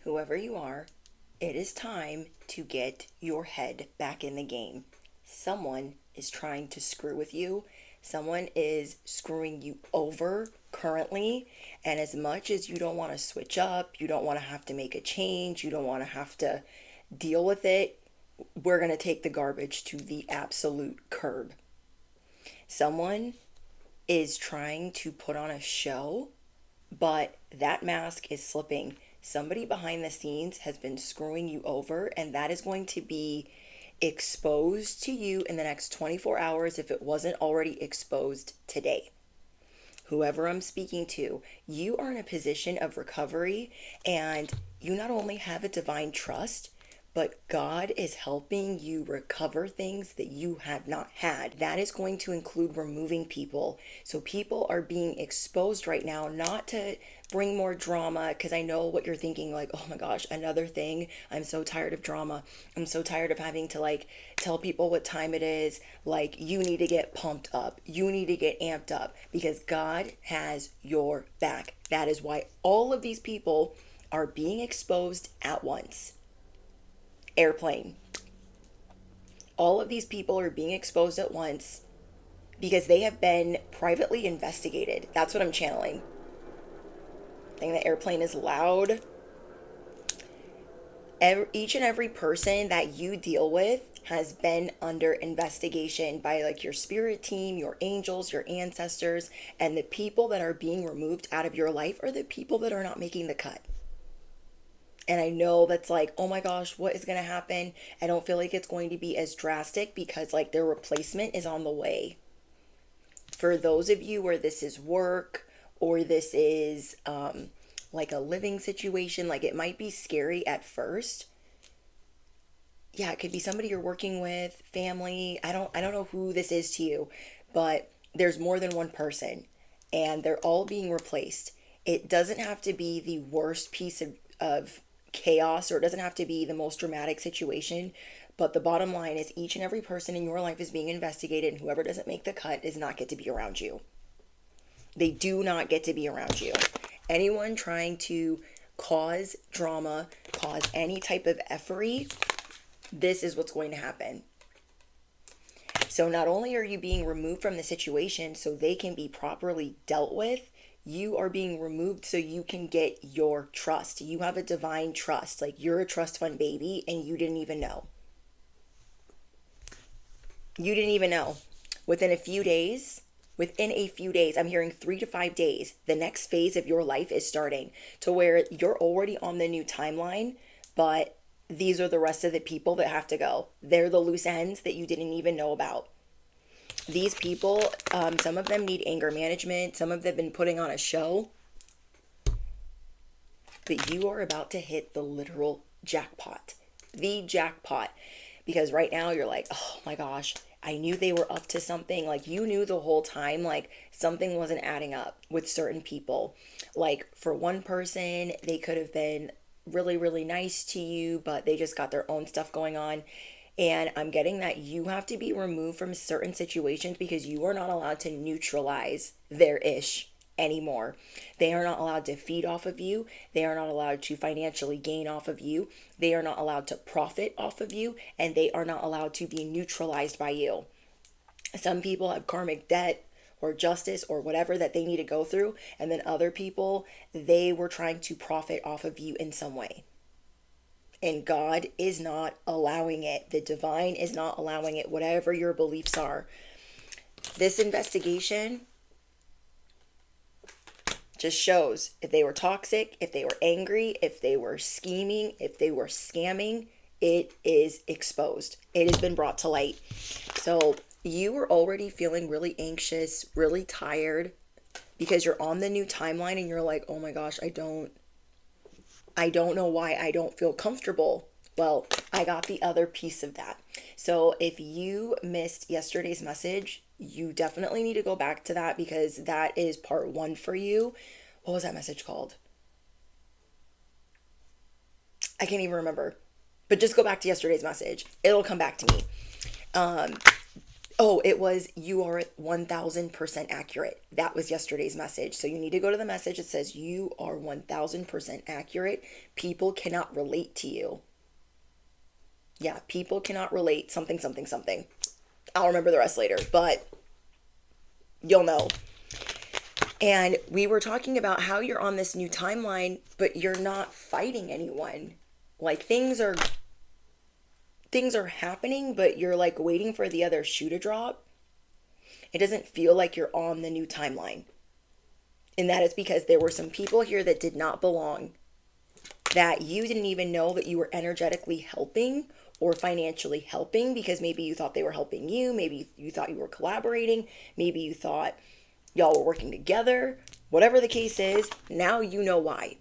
Whoever you are, it is time to get your head back in the game. Someone is trying to screw with you. Someone is screwing you over currently. And as much as you don't want to switch up, you don't want to have to make a change, you don't want to have to deal with it, we're going to take the garbage to the absolute curb. Someone is trying to put on a show, but that mask is slipping. Somebody behind the scenes has been screwing you over, and that is going to be exposed to you in the next 24 hours if it wasn't already exposed today. Whoever I'm speaking to, you are in a position of recovery, and you not only have a divine trust, but God is helping you recover things that you have not had. That is going to include removing people. So people are being exposed right now, not to bring more drama, because I know what you're thinking, like, oh my gosh, another thing. I'm so tired of drama. I'm so tired of having to like tell people what time it is. Like, you need to get pumped up. You need to get amped up because God has your back. That is why all of these people are being exposed at once. Airplane. All of these people are being exposed at once because they have been privately investigated. That's what I'm channeling. I think the airplane is loud. Each and every person that you deal with has been under investigation by like your spirit team, your angels, your ancestors, and the people that are being removed out of your life are the people that are not making the cut. And I know that's like, oh my gosh, what is going to happen? I don't feel like it's going to be as drastic because like their replacement is on the way. For those of you where this is work or this is like a living situation, like it might be scary at first. Yeah, it could be somebody you're working with, family. I don't know who this is to you, but there's more than one person and they're all being replaced. It doesn't have to be the worst piece of chaos, or it doesn't have to be the most dramatic situation, but the bottom line is each and every person in your life is being investigated, and whoever doesn't make the cut does not get to be around you. They do not get to be around you. Anyone trying to cause drama, cause any type of effery, this is what's going to happen. So not only are you being removed from the situation so they can be properly dealt with, you are being removed so you can get your trust. You have a divine trust. Like, you're a trust fund baby and you didn't even know. You didn't even know. Within a few days, I'm hearing 3 to 5 days, the next phase of your life is starting to where you're already on the new timeline, but these are the rest of the people that have to go. They're the loose ends that you didn't even know about. These people, some of them need anger management. Some of them have been putting on a show. But you are about to hit the literal jackpot. The jackpot. Because right now you're like, oh my gosh, I knew they were up to something. Like, you knew the whole time, like, something wasn't adding up with certain people. Like, for one person, they could have been really, really nice to you, but they just got their own stuff going on. And I'm getting that you have to be removed from certain situations because you are not allowed to neutralize their ish anymore. They are not allowed to feed off of you. They are not allowed to financially gain off of you. They are not allowed to profit off of you. And they are not allowed to be neutralized by you. Some people have karmic debt or justice or whatever that they need to go through. And then other people, they were trying to profit off of you in some way. And God is not allowing it. The divine is not allowing it, whatever your beliefs are. This investigation just shows if they were toxic, if they were angry, if they were scheming, if they were scamming, it is exposed. It has been brought to light. So you were already feeling really anxious, really tired because you're on the new timeline and you're like, oh my gosh, I don't know why I don't feel comfortable. Well, I got the other piece of that. So if you missed yesterday's message, you definitely need to go back to that because that is part 1 for you. What was that message called? I can't even remember. But just go back to yesterday's message. It'll come back to me. Oh, it was you are 1000% accurate. That was yesterday's message. So you need to go to the message that says you are 1000% accurate. People cannot relate to you. Yeah, people cannot relate something, something, something. I'll remember the rest later, but you'll know. And we were talking about how you're on this new timeline, but you're not fighting anyone. Like things are happening, but you're like waiting for the other shoe to drop. It doesn't feel like you're on the new timeline. And that is because there were some people here that did not belong, that you didn't even know that you were energetically helping or financially helping, because maybe you thought they were helping you, maybe you thought you were collaborating, maybe you thought y'all were working together. Whatever the case is, now you know why.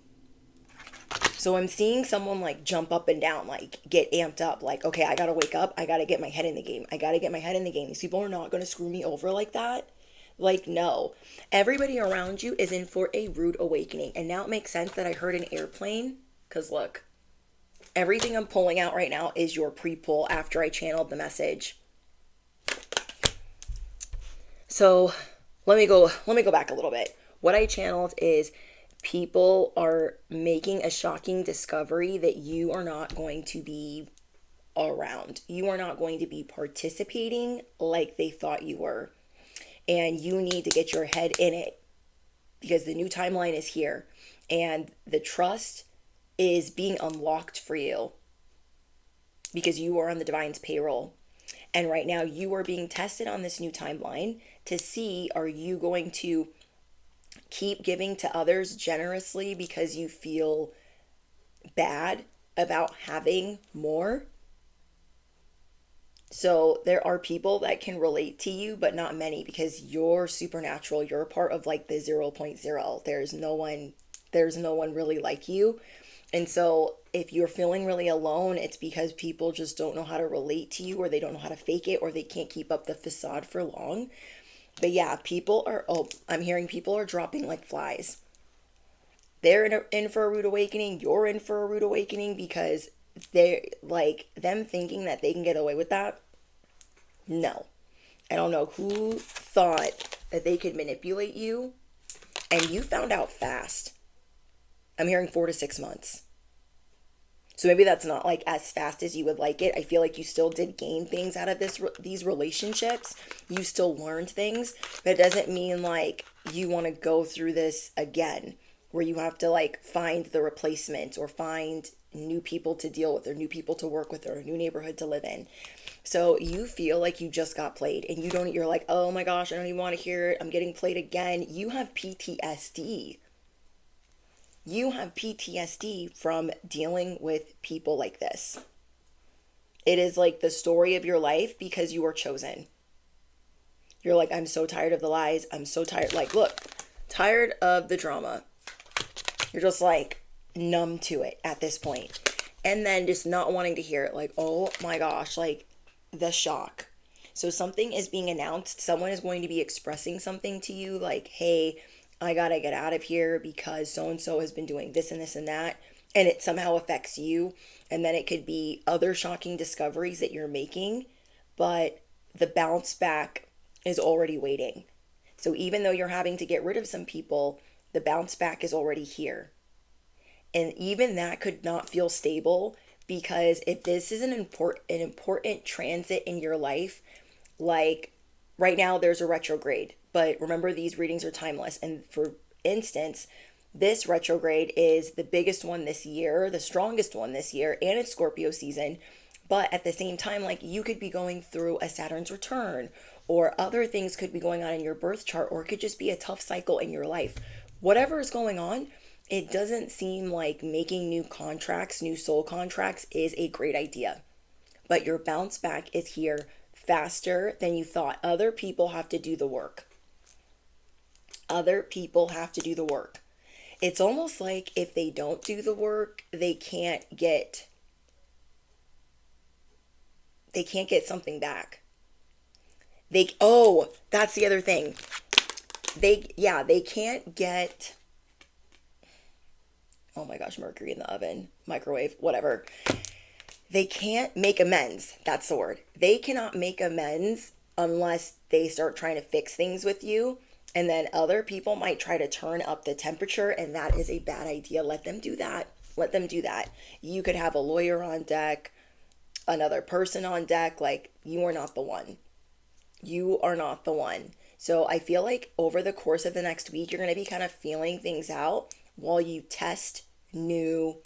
So I'm seeing someone like jump up and down, like get amped up, like, okay, I gotta wake up, I gotta get my head in the game, I gotta get my head in the game. These people are not gonna screw me over like that. Like, no. Everybody around you is in for a rude awakening. And now it makes sense that I heard an airplane. Because look, everything I'm pulling out right now is your pre-pull after I channeled the message. So let me go back a little bit. What I channeled is people are making a shocking discovery that you are not going to be around. You are not going to be participating like they thought you were. And you need to get your head in it, because the new timeline is here and the trust is being unlocked for you because you are on the divine's payroll. And right now you are being tested on this new timeline to see, are you going to keep giving to others generously because you feel bad about having more? So there are people that can relate to you, but not many, because you're supernatural. You're a part of like the 0.0. There's no one really like you. And so if you're feeling really alone, it's because people just don't know how to relate to you, or they don't know how to fake it, or they can't keep up the facade for long. But yeah, I'm hearing people are dropping like flies. They're in for a rude awakening. You're in for a rude awakening, because they're like them thinking that they can get away with that. No. I don't know who thought that they could manipulate you, and you found out fast. I'm hearing 4 to 6 months. So maybe that's not like as fast as you would like it. I feel like you still did gain things out of these relationships. You still learned things, but it doesn't mean like you want to go through this again, where you have to like find the replacement or find new people to deal with or new people to work with or a new neighborhood to live in. So you feel like you just got played, and you're like, oh my gosh, I don't even want to hear it. I'm getting played again. You have PTSD. You have PTSD from dealing with people like this. It is like the story of your life because you were chosen. You're like, I'm so tired of the lies. I'm so tired. Like, look, tired of the drama. You're just like numb to it at this point. And then just not wanting to hear it. Like, oh my gosh, like the shock. So something is being announced. Someone is going to be expressing something to you like, hey, I gotta get out of here because so and so has been doing this and this and that. And it somehow affects you. And then it could be other shocking discoveries that you're making. But the bounce back is already waiting. So even though you're having to get rid of some people, the bounce back is already here. And even that could not feel stable, because if this is an important transit in your life, like right now there's a retrograde, but remember these readings are timeless. And for instance, this retrograde is the biggest one this year, the strongest one this year, and it's Scorpio season. But at the same time, like you could be going through a Saturn's return, or other things could be going on in your birth chart, or it could just be a tough cycle in your life. Whatever is going on, it doesn't seem like making new contracts, new soul contracts is a great idea. But your bounce back is here faster than you thought. Other people have to do the work. Other people have to do the work. It's almost like if they don't do the work, they can't get something back. That's the other thing. They can't get, oh my gosh, mercury in the oven, microwave, whatever. They can't make amends. That's the word. They cannot make amends unless they start trying to fix things with you. And then other people might try to turn up the temperature, and that is a bad idea. Let them do that. Let them do that. You could have a lawyer on deck, another person on deck. Like, you are not the one. You are not the one. So I feel like over the course of the next week, you're going to be kind of feeling things out while you test new,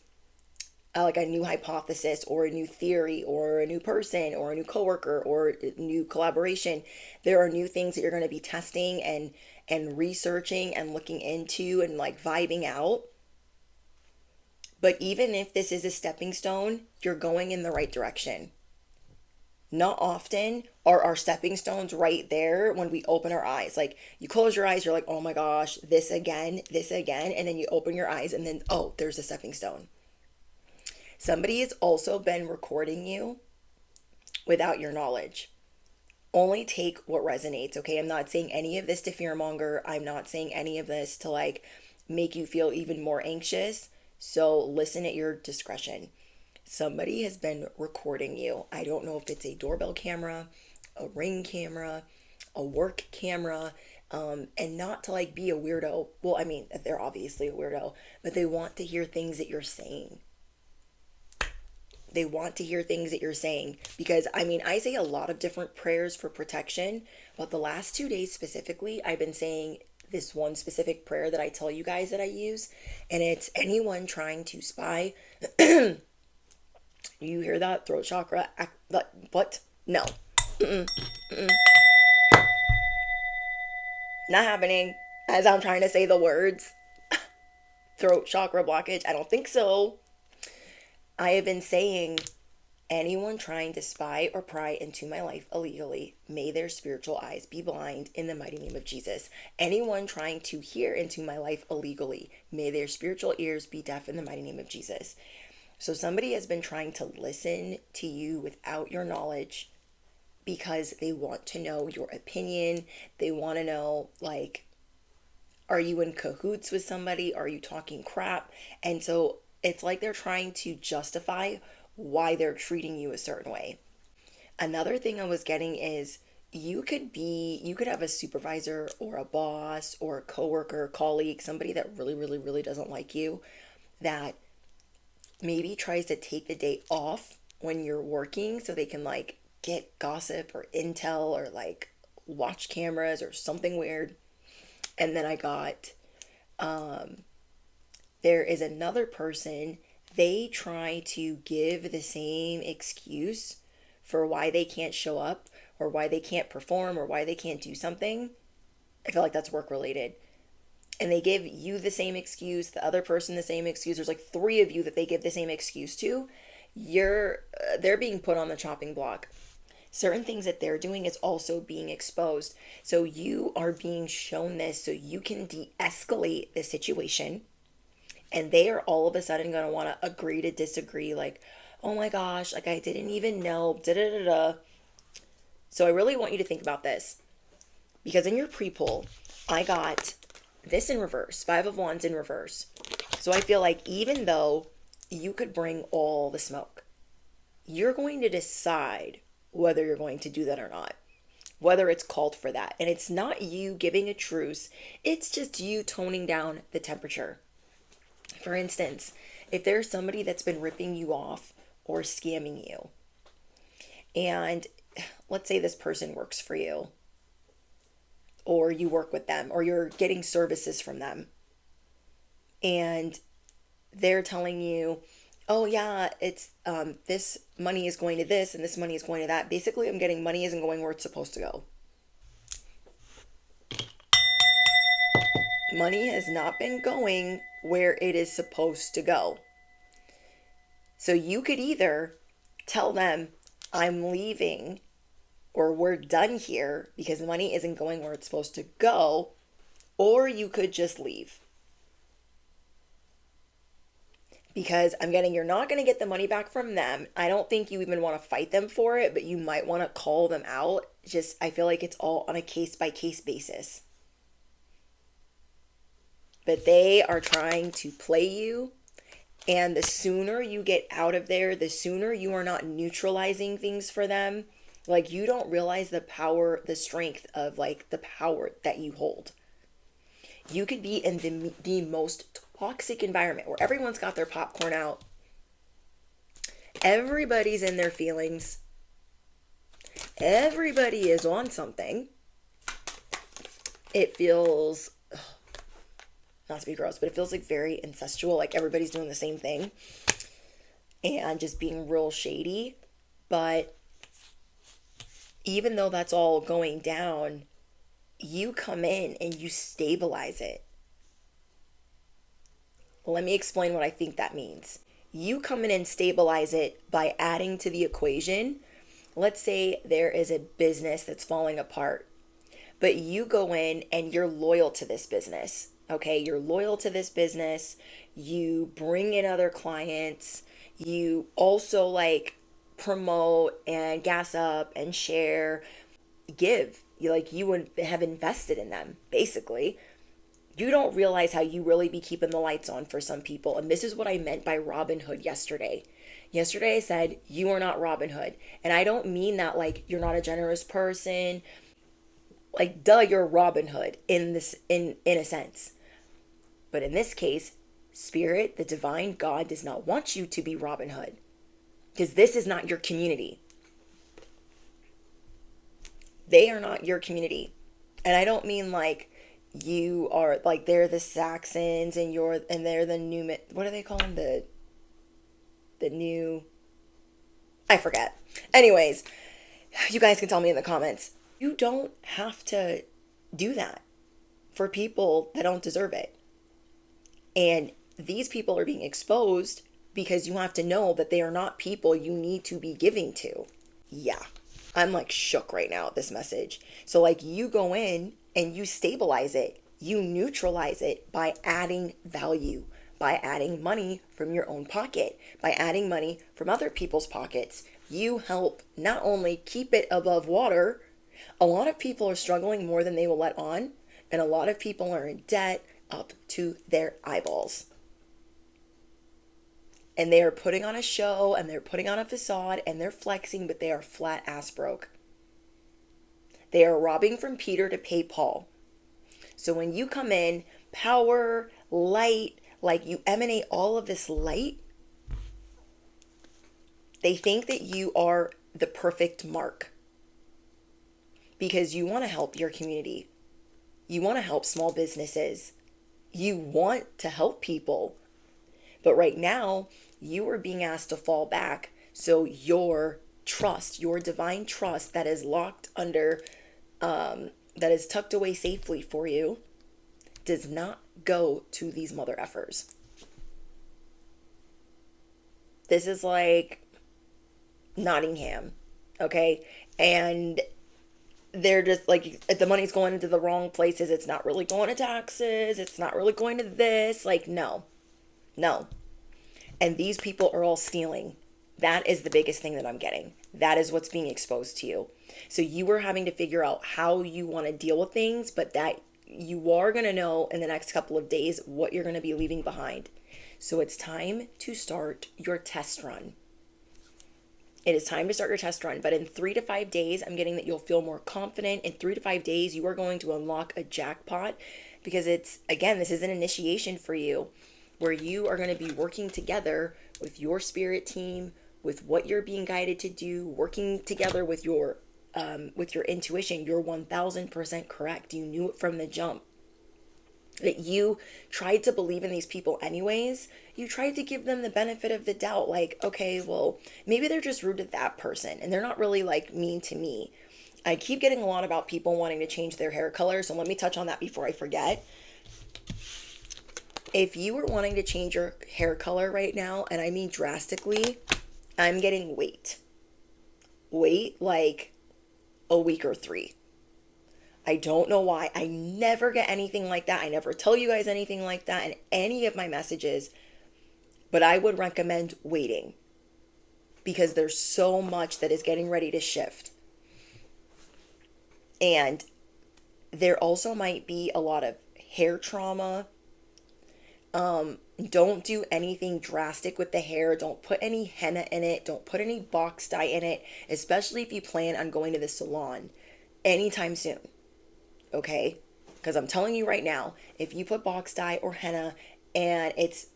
like a new hypothesis or a new theory or a new person or a new coworker or a new collaboration. There are new things that you're going to be testing and researching and looking into and like vibing out. But even if this is a stepping stone, you're going in the right direction. Not often are our stepping stones right there when we open our eyes. Like, you close your eyes, you're like, oh my gosh, this again, and then you open your eyes and then, oh, there's a stepping stone. Somebody has also been recording you without your knowledge. Only take what resonates, okay? I'm not saying any of this to fearmonger. I'm not saying any of this to like make you feel even more anxious. So listen at your discretion. Somebody has been recording you. I don't know if it's a doorbell camera, a Ring camera, a work camera, and not to like be a weirdo. Well, I mean, they're obviously a weirdo, but they want to hear things that you're saying. They want to hear things that you're saying because, I mean, I say a lot of different prayers for protection, but the last 2 days specifically, I've been saying this one specific prayer that I tell you guys that I use, and it's anyone trying to spy. You hear that? Throat chakra? What? No. Mm-mm. Mm-mm. Not happening. As I'm trying to say the words. Throat chakra blockage? I don't think so. I have been saying, anyone trying to spy or pry into my life illegally, may their spiritual eyes be blind in the mighty name of Jesus. Anyone trying to hear into my life illegally, may their spiritual ears be deaf in the mighty name of Jesus. So somebody has been trying to listen to you without your knowledge because they want to know your opinion. They want to know, like, are you in cahoots with somebody? Are you talking crap? And so it's like they're trying to justify why they're treating you a certain way. Another thing I was getting is you could have a supervisor or a boss or a coworker, colleague, somebody that really, really, really doesn't like you, that maybe tries to take the day off when you're working so they can like get gossip or intel or like watch cameras or something weird. And then I got, there is another person, they try to give the same excuse for why they can't show up or why they can't perform or why they can't do something. I feel like that's work related. And they give you the same excuse, the other person the same excuse. There's like 3 of you that they give the same excuse to. They're being put on the chopping block. Certain things that they're doing is also being exposed. So you are being shown this so you can de-escalate the situation. And they are all of a sudden going to want to agree to disagree. Like, oh my gosh, like I didn't even know, da da da da. So I really want you to think about this. Because in your pre-poll, I got this in reverse, 5 of Wands in reverse. So I feel like even though you could bring all the smoke, you're going to decide whether you're going to do that or not, whether it's called for that. And it's not you giving a truce, it's just you toning down the temperature. For instance, if there's somebody that's been ripping you off or scamming you, and let's say this person works for you, or you work with them, or you're getting services from them, and they're telling you, oh yeah, it's this money is going to this and this money is going to that. Basically, I'm getting money isn't going where it's supposed to go. Money has not been going where it is supposed to go. So you could either tell them, I'm leaving, or we're done here because money isn't going where it's supposed to go, or you could just leave. Because I'm getting, you're not going to get the money back from them. I don't think you even want to fight them for it, but you might want to call them out. Just, I feel like it's all on a case-by-case basis. But they are trying to play you. And the sooner you get out of there, the sooner you are not neutralizing things for them, Like, you don't realize the power, the strength of like the power that you hold. You could be in the most toxic environment where everyone's got their popcorn out, everybody's in their feelings, everybody is on something. It feels, not to be gross, but it feels like very incestual, like everybody's doing the same thing and just being real shady. But even though that's all going down, you come in and you stabilize it. Let me explain what I think that means. You come in and stabilize it by adding to the equation. Let's say there is a business that's falling apart, but you go in and you're loyal to this business. Okay, you're loyal to this business. You bring in other clients. You also like promote and gas up and share, give. You like, you would have invested in them basically. You don't realize how you really be keeping the lights on for some people. And this is what I meant by Robin Hood yesterday. Yesterday I said, you are not Robin Hood. And I don't mean that like you're not a generous person. Like, duh, you're Robin Hood in this, in a sense. But in this case, Spirit, the divine God, does not want you to be Robin Hood. Because this is not your community. They are not your community. And I don't mean like you are like they're the Saxons and they're the new, what do they call them, the new, I forget. Anyways, you guys can tell me in the comments. You don't have to do that for people that don't deserve it. And these people are being exposed because you have to know that they are not people you need to be giving to. Yeah, I'm like shook right now at this message. So like, you go in and you stabilize it, you neutralize it by adding value, by adding money from your own pocket, by adding money from other people's pockets. You help not only keep it above water. A lot of people are struggling more than they will let on, and a lot of people are in debt up to their eyeballs. And they are putting on a show and they're putting on a facade and they're flexing, but they are flat ass broke. They are robbing from Peter to pay Paul. So when you come in, power, light, like you emanate all of this light, they think that you are the perfect mark because you want to help your community. You want to help small businesses. You want to help people. But right now, you are being asked to fall back. So your trust, your divine trust that is locked under, that is tucked away safely for you, does not go to these mother effers. This is like Nottingham, okay? And they're just like, the money's going into the wrong places. It's not really going to taxes. It's not really going to this. Like, no. And these people are all stealing. That is the biggest thing that I'm getting. That is what's being exposed to you. So you are having to figure out how you want to deal with things, but that you are going to know in the next couple of days what you're going to be leaving behind. So it's time to start your test run. It is time to start your test run. But in 3 to 5 days, I'm getting that you'll feel more confident. In 3 to 5 days, you are going to unlock a jackpot because it's, again, this is an initiation for you where you are going to be working together with your spirit team, with what you're being guided to do, working together with your intuition. You're 1000% correct. You knew it from the jump. That you tried to believe in these people anyways. You tried to give them the benefit of the doubt. Like, okay, well, maybe they're just rude to that person and they're not really like mean to me. I keep getting a lot about people wanting to change their hair color. So let me touch on that before I forget. If you are wanting to change your hair color right now, and I mean drastically, I'm getting wait like a week or 3. I don't know why. I never get anything like that. I never tell you guys anything like that in any of my messages, but I would recommend waiting because there's so much that is getting ready to shift. And there also might be a lot of hair trauma. Don't do anything drastic with the hair. Don't put any henna in it. Don't put any box dye in it, especially if you plan on going to the salon anytime soon. Okay? Because I'm telling you right now, if you put box dye or henna and it's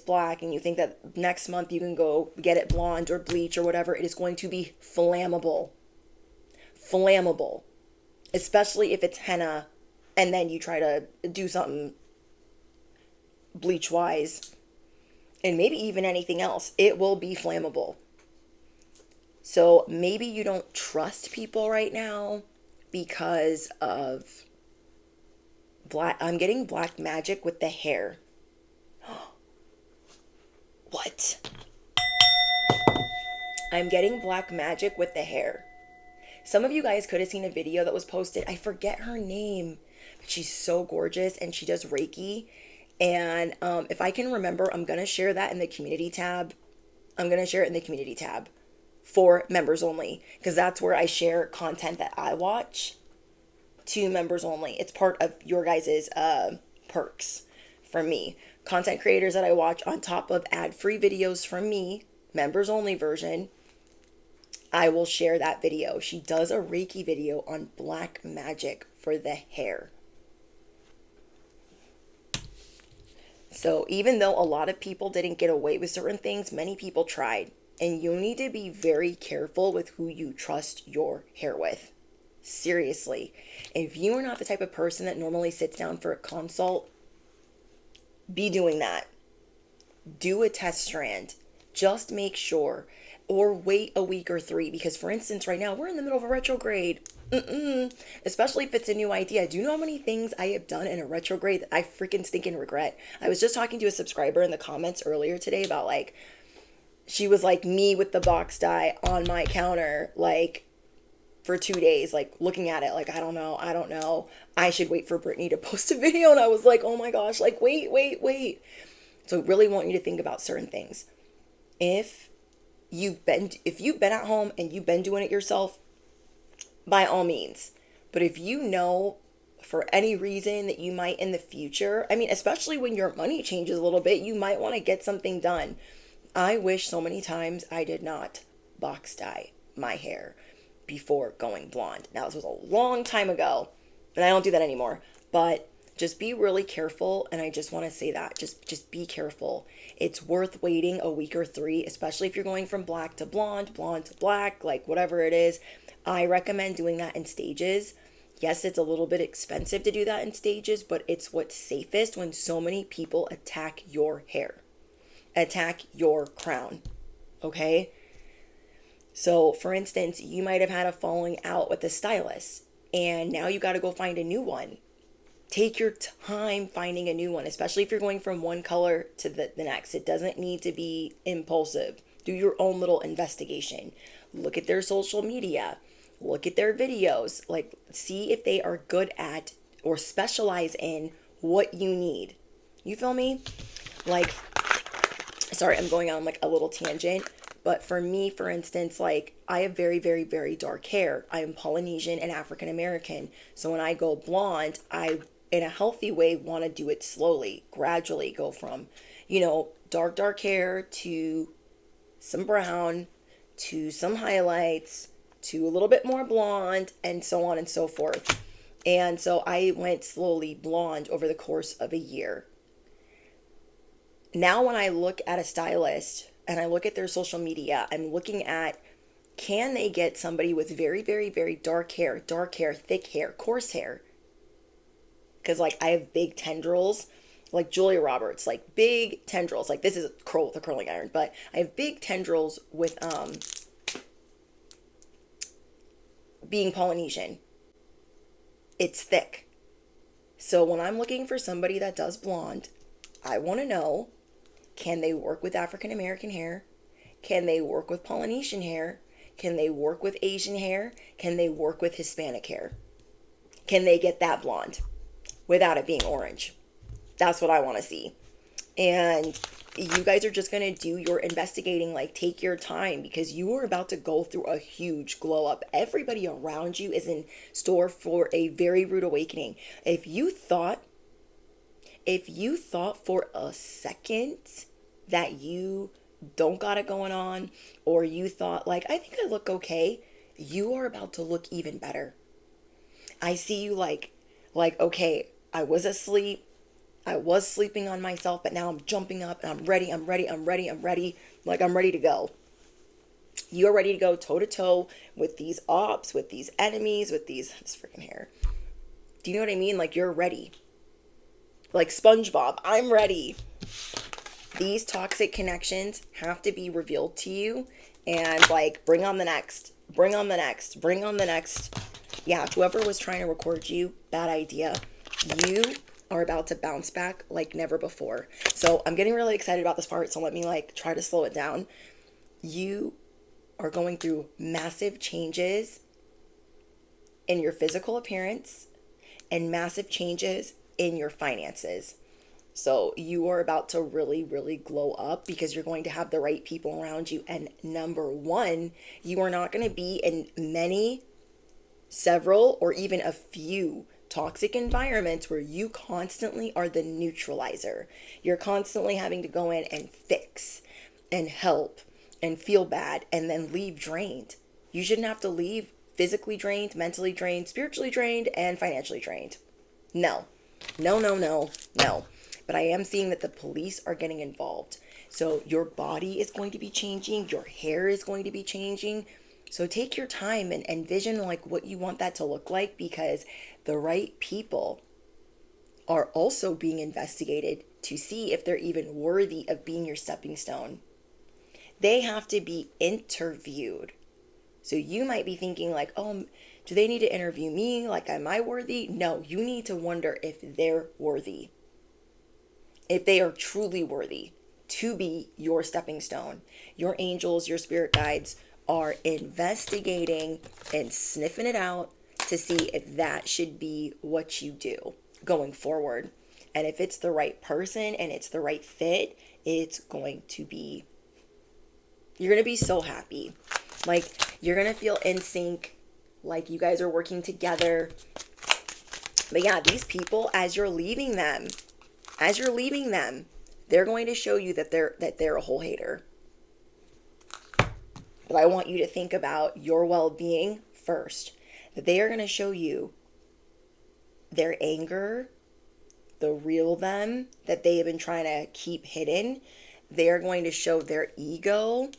black and you think that next month you can go get it blonde or bleach or whatever, it is going to be flammable. Flammable. Especially if it's henna and then you try to do something bleach wise and maybe even anything else, it will be flammable. So maybe you don't trust people right now because of black. I'm getting black magic with the hair. What? I'm getting black magic with the hair. Some of you guys could have seen a video that was posted. I forget her name, but she's so gorgeous and she does Reiki. And if I can remember, I'm going to share that in the community tab. I'm going to share it in the community tab for members only, because that's where I share content that I watch to members only. It's part of your guys' perks from me. Content creators that I watch on top of ad-free videos from me, members only version, I will share that video. She does a Reiki video on black magic for the hair. So even though a lot of people didn't get away with certain things, many people tried. And you need to be very careful with who you trust your hair with. Seriously. If you are not the type of person that normally sits down for a consult, be doing that. Do a test strand. Just make sure. Or wait a week or 3. Because for instance, right now, we're in the middle of a retrograde. Especially if it's a new idea. Do you know how many things I have done in a retrograde that I freaking stinking regret? I was just talking to a subscriber in the comments earlier today about like, she was like me with the box dye on my counter, like for 2 days, like looking at it, like, I don't know. I should wait for Brittany to post a video. And I was like, oh my gosh, like, wait. So I really want you to think about certain things. If you've been at home and you've been doing it yourself, by all means. But if you know for any reason that you might in the future, I mean, especially when your money changes a little bit, you might want to get something done. I wish so many times I did not box dye my hair before going blonde. Now, this was a long time ago, and I don't do that anymore. But just be really careful, and I just want to say that. Just be careful. It's worth waiting a week or 3, especially if you're going from black to blonde, blonde to black, like whatever it is. I recommend doing that in stages. Yes, it's a little bit expensive to do that in stages, but it's what's safest when so many people attack your hair. Attack your crown. Okay? So, for instance, you might have had a falling out with a stylist, and now you got to go find a new one. Take your time finding a new one, especially if you're going from one color to the next. It doesn't need to be impulsive. Do your own little investigation. Look at their social media. Look at their videos. Like, see if they are good at or specialize in what you need. You feel me? Like, sorry, I'm going on like a little tangent. But for me, for instance, like I have very, very, very dark hair. I am Polynesian and African American. So when I go blonde, I, in a healthy way, want to do it slowly, gradually go from, dark hair to some brown, to some highlights, to a little bit more blonde, and so on and so forth. And so I went slowly blonde over the course of a year. Now when I look at a stylist and I look at their social media, I'm looking at, can they get somebody with very, very, very dark hair, thick hair, coarse hair? Because like I have big tendrils, like Julia Roberts, like big tendrils. Like this is a curl with a curling iron, but I have big tendrils with being Polynesian. It's thick. So when I'm looking for somebody that does blonde, I want to know, can they work with African American hair? Can they work with Polynesian hair? Can they work with Asian hair? Can they work with Hispanic hair? Can they get that blonde without it being orange? That's what I want to see. And you guys are just going to do your investigating, like take your time, because you are about to go through a huge glow up. Everybody around you is in store for a very rude awakening. If you thought If you thought for a second that you don't got it going on, or you thought, like, I think I look okay, you are about to look even better. I see you okay, I was asleep. I was sleeping on myself, but now I'm jumping up and I'm ready. I'm ready. I'm ready. I'm ready. Like, I'm ready to go. You're ready to go toe to toe with these ops, with these enemies, with this freaking hair. Do you know what I mean? Like, you're ready. Like SpongeBob, I'm ready. These toxic connections have to be revealed to you, and like, bring on the next. Bring on the next. Bring on the next. Yeah, whoever was trying to record you, bad idea. You are about to bounce back like never before. So I'm getting really excited about this part, so let me like try to slow it down. You are going through massive changes in your physical appearance and massive changes in your finances. So you are about to really, really glow up because you're going to have the right people around you. And number one, you are not going to be in many, several, or even a few toxic environments where you constantly are the neutralizer. You're constantly having to go in and fix and help and feel bad and then leave drained. You shouldn't have to leave physically drained, mentally drained, spiritually drained, and financially drained. No, no, no, no, no. But I am seeing that the police are getting involved. So your body is going to be changing, your hair is going to be changing. So take your time and envision like what you want that to look like, because the right people are also being investigated to see if they're even worthy of being your stepping stone. They have to be interviewed. So you might be thinking like, oh, do they need to interview me? Like, am I worthy? No, you need to wonder if they're worthy. If they are truly worthy to be your stepping stone. Your angels, your spirit guides are investigating and sniffing it out to see if that should be what you do going forward. And if it's the right person and it's the right fit, it's going to be, you're going to be so happy. Like, you're going to feel in sync, like you guys are working together. But yeah, these people, as you're leaving them, they're going to show you that they're a whole hater. But I want you to think about your well-being first. That they are going to show you their anger, the real them that they have been trying to keep hidden. They are going to show their ego,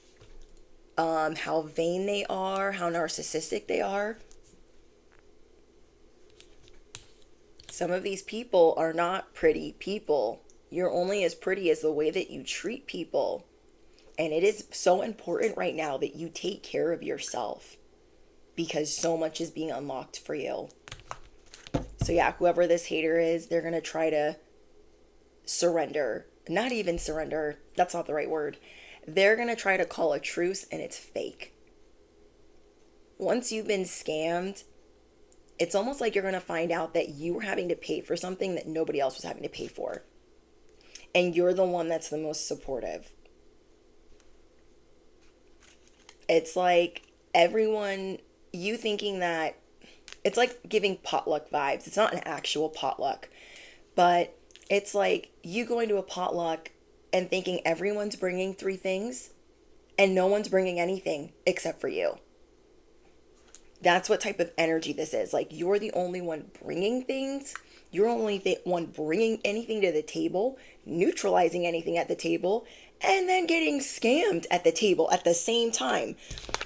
how vain they are, how narcissistic they are. Some of these people are not pretty people. You're only as pretty as the way that you treat people. And it is so important right now that you take care of yourself, because so much is being unlocked for you. So yeah, whoever this hater is, they're going to try to surrender. Not even surrender. That's not the right word. They're going to try to call a truce, and it's fake. Once you've been scammed, it's almost like you're going to find out that you were having to pay for something that nobody else was having to pay for. And you're the one that's the most supportive. It's like everyone, you thinking that, it's like giving potluck vibes. It's not an actual potluck, but it's like you going to a potluck and thinking everyone's bringing 3 things and no one's bringing anything except for you. That's what type of energy this is. Like, you're the only one bringing things. You're only the one bringing anything to the table, neutralizing anything at the table, and then getting scammed at the table at the same time.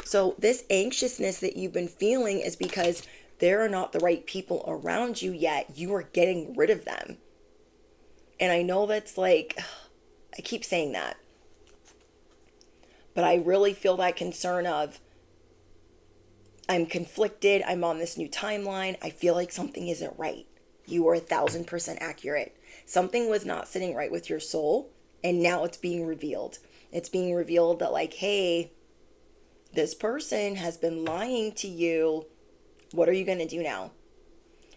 So this anxiousness that you've been feeling is because there are not the right people around you yet. You are getting rid of them. And I know that's like, I keep saying that, but I really feel that concern of, I'm conflicted. I'm on this new timeline. I feel like something isn't right. You are 1,000% accurate. Something was not sitting right with your soul, and now it's being revealed. It's being revealed that like, hey, this person has been lying to you. What are you going to do now?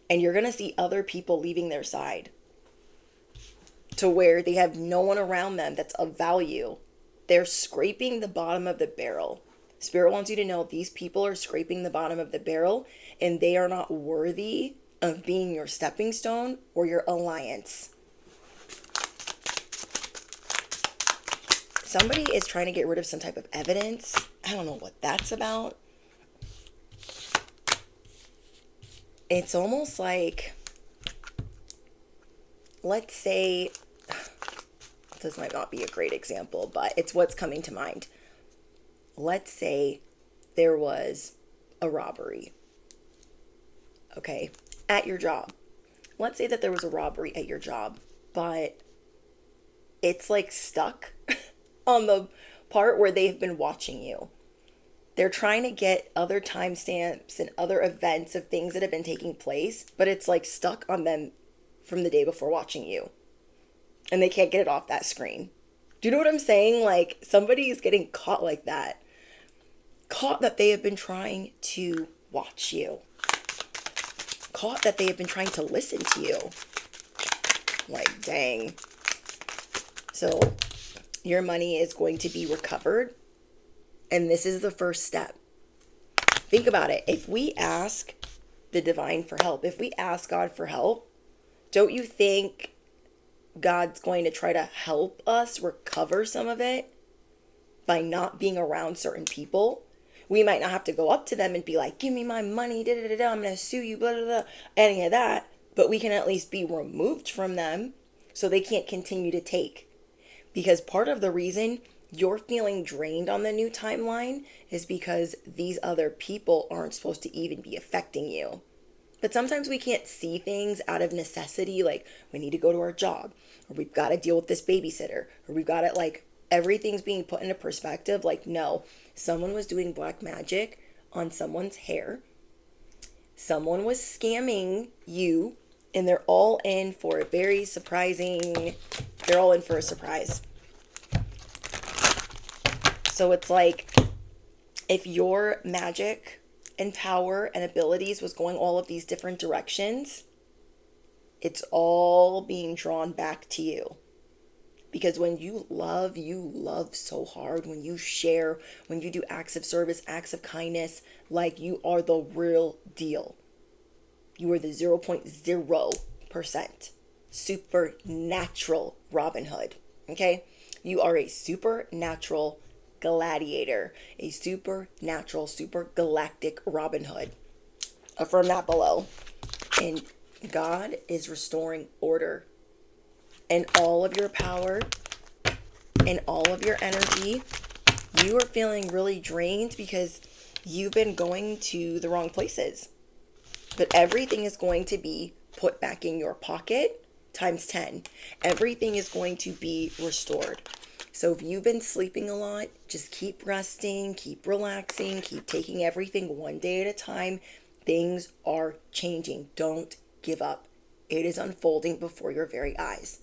And you're going to see other people leaving their side to where they have no one around them that's of value. They're scraping the bottom of the barrel. Spirit wants you to know these people are scraping the bottom of the barrel, and they are not worthy of being your stepping stone or your alliance. somebody is trying to get rid of some type of evidence. I don't know what that's about. It's almost like, let's say, this might not be a great example, but it's what's coming to mind. Let's say there was a robbery, okay, at your job. Let's say that there was a robbery at your job, but it's like stuck on the part where they've been watching you. They're trying to get other timestamps and other events of things that have been taking place, but it's like stuck on them from the day before watching you. And they can't get it off that screen. Do you know what I'm saying? Like, somebody is getting caught like that. Caught that they have been trying to watch you. Caught that they have been trying to listen to you. Like, dang. So, your money is going to be recovered. And this is the first step. Think about it. If we ask the divine for help, if we ask God for help, don't you think God's going to try to help us recover some of it by not being around certain people? We might not have to go up to them and be like, give me my money, da da da da, I'm going to sue you, blah, blah, blah, any of that. But we can at least be removed from them so they can't continue to take. Because part of the reason you're feeling drained on the new timeline is because these other people aren't supposed to even be affecting you. But sometimes we can't see things out of necessity, like we need to go to our job, or we've got to deal with this babysitter, or we've got to, like, everything's being put into perspective. Like, no, someone was doing black magic on someone's hair. Someone was scamming you, and they're all in for a very surprising, they're all in for a surprise. So it's like, if your magic and power and abilities was going all of these different directions, it's all being drawn back to you. Because when you love so hard. When you share, when you do acts of service, acts of kindness, like, you are the real deal. You are the 0.0% supernatural Robin Hood. Okay? You are a supernatural gladiator, a supernatural, super galactic Robin Hood. Affirm that below. And God is restoring order and all of your power and all of your energy. You are feeling really drained because you've been going to the wrong places. But everything is going to be put back in your pocket times 10. Everything is going to be restored. So if you've been sleeping a lot, just keep resting, keep relaxing, keep taking everything one day at a time. Things are changing. Don't give up. It is unfolding before your very eyes.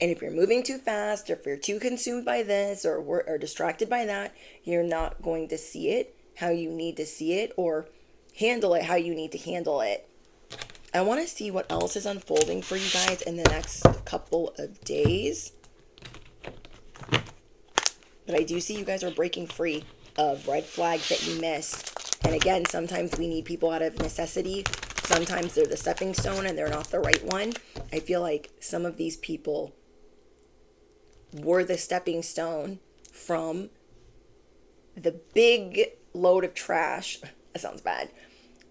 And if you're moving too fast, or if you're too consumed by this or distracted by that, you're not going to see it how you need to see it, or handle it how you need to handle it. I want to see what else is unfolding for you guys in the next couple of days. But I do see you guys are breaking free of red flags that you missed. And again, sometimes we need people out of necessity. Sometimes they're the stepping stone and they're not the right one. I feel like some of these people were the stepping stone from the big load of trash. That sounds bad.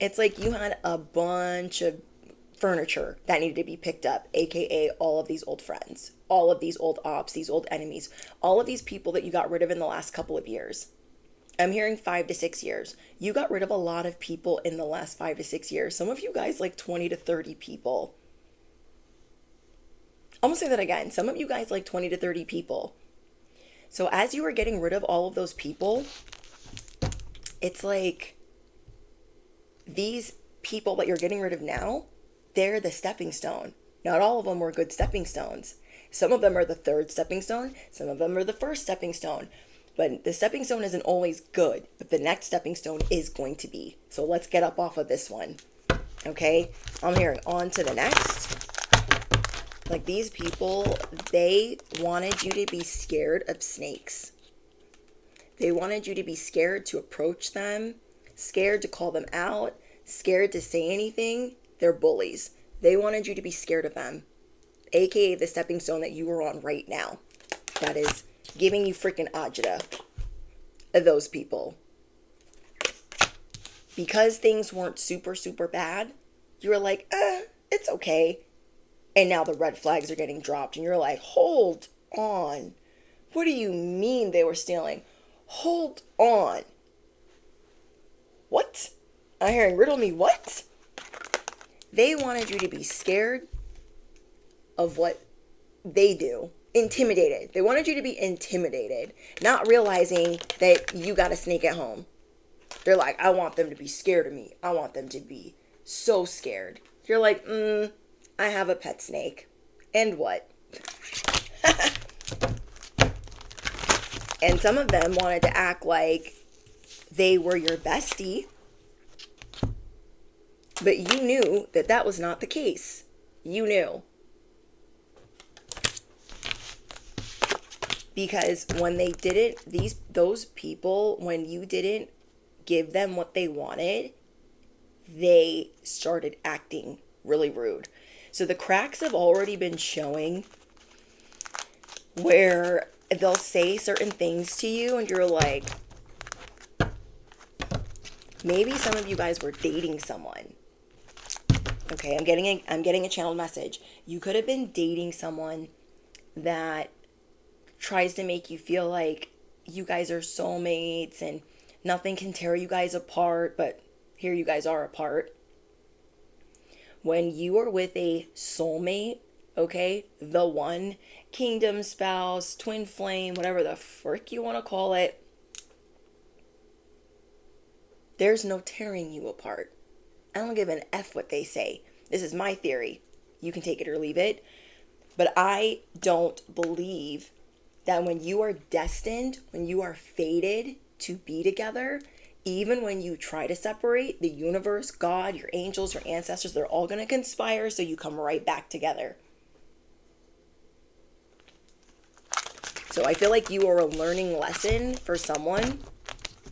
It's like you had a bunch of furniture that needed to be picked up, aka all of these old friends, all of these old ops, these old enemies, all of these people that you got rid of in the last couple of years. I'm hearing 5 to 6 years. You got rid of a lot of people in the last 5 to 6 years. Some of you guys like 20 to 30 people. I'm gonna say that again. Some of you guys like 20 to 30 people. So as you are getting rid of all of those people, it's like these people that you're getting rid of now, they're the stepping stone. Not all of them were good stepping stones. Some of them are the third stepping stone. Some of them are the first stepping stone. But the stepping stone isn't always good. But the next stepping stone is going to be. So let's get up off of this one. Okay? I'm hearing on to the next. Like, these people, they wanted you to be scared of snakes. They wanted you to be scared to approach them. Scared to call them out. Scared to say anything. They're bullies. They wanted you to be scared of them, aka the stepping stone that you are on right now. That is giving you freaking agita of those people. Because things weren't super, super bad, you were like, it's okay. And now the red flags are getting dropped, and you're like, hold on. What do you mean they were stealing? Hold on. What? I'm hearing riddle me what? They wanted you to be scared of what they do. Intimidated. They wanted you to be intimidated, not realizing that you got a snake at home. They're like, I want them to be scared of me. I want them to be so scared. You're like, I have a pet snake. And what? And some of them wanted to act like they were your bestie. But you knew that that was not the case. You knew. Because when they didn't, those people, when you didn't give them what they wanted, they started acting really rude. So the cracks have already been showing where they'll say certain things to you and you're like, maybe some of you guys were dating someone. Okay, I'm getting a channeled message. You could have been dating someone that tries to make you feel like you guys are soulmates and nothing can tear you guys apart, but here you guys are apart. When you are with a soulmate, okay, the one, kingdom spouse, twin flame, whatever the frick you want to call it, there's no tearing you apart. I don't give an F what they say. This is my theory. You can take it or leave it. But I don't believe that when you are destined, when you are fated to be together, even when you try to separate, the universe, God, your angels, your ancestors, they're all going to conspire so you come right back together. So I feel like you are a learning lesson for someone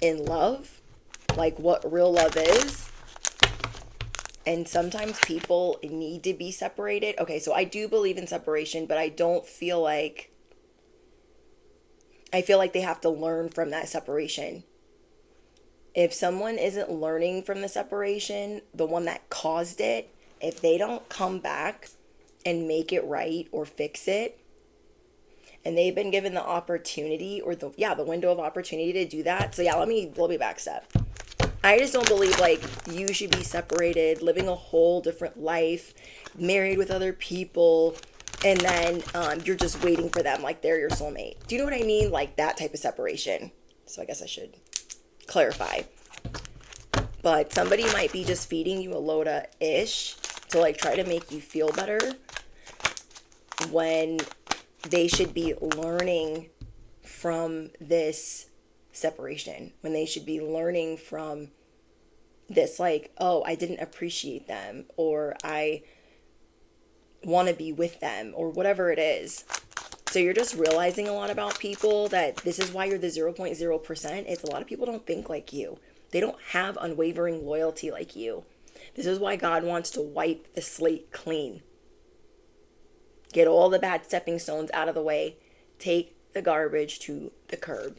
in love, like what real love is. And sometimes people need to be separated. Okay, so I do believe in separation, but I feel like they have to learn from that separation. If someone isn't learning from the separation, the one that caused it, if they don't come back and make it right or fix it, and they've been given the opportunity or the window of opportunity to do that. So let me back step. I just don't believe like you should be separated, living a whole different life, married with other people, and then you're just waiting for them like they're your soulmate. Do you know what I mean? Like that type of separation. So I guess I should clarify. But somebody might be just feeding you a load of ish to like try to make you feel better when they should be learning from this separation, when they should be learning from this like, oh, I didn't appreciate them, or I want to be with them, or whatever it is. So you're just realizing a lot about people, that this is why you're the 0.0%. It's a lot of people don't think like you. They don't have unwavering loyalty like you. This is why God wants to wipe the slate clean. Get all the bad stepping stones out of the way. Take the garbage to the curb.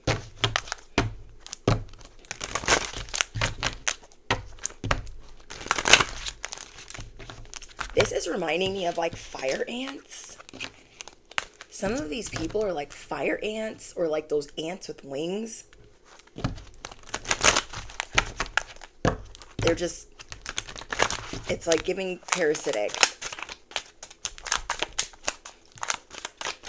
This is reminding me of like fire ants. Some of these people are like fire ants, or like those ants with wings. They're just, it's like giving parasitic.